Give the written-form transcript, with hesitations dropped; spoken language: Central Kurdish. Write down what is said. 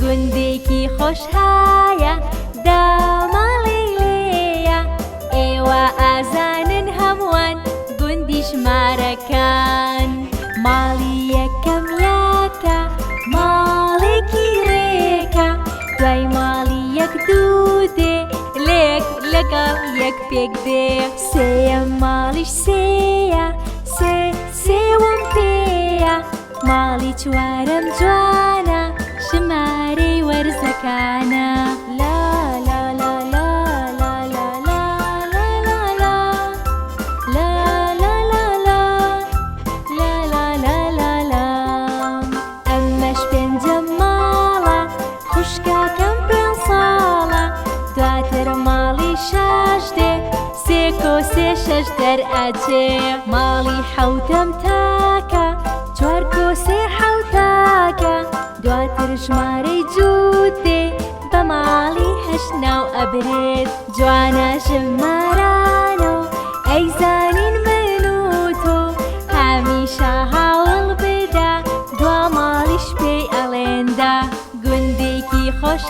گوندێکی خۆش هایە داماڵی لێیە ئێوە ئازانن هەمووان گوندی ژمارەکان ماڵی یەکەم یاکە ماڵێکی ڕێکە دوای ماڵی یەک دوو دێ لێک لەگەڵ یەک پێک دێ سێیەم ماڵیش سێیە سێوەم پێیە ماڵی چوارەم جوانە ژمارەی وەرزەکانە لا لا لا لا لا لا لا لا لا لا لا لا لا لا لا لا لا ئەمەش پێنجەم ماڵە خوشکەکەم پێنج ساڵە دواتر ماڵی شەش دێ سێ کۆسێ شەش دەرئەچێ ماڵی حەوتەم تاکە چوار کۆسێ حەوتاکە دواتر ژمارەی جووت دێ بە ماڵی هەشت ناو ئەبرێت جوانە ژمارانۆ ئەیزانین من و تۆ هەمیشە هەوڵ بدە دوا ماڵیش پێی ئەڵێندا گوندێکی خۆش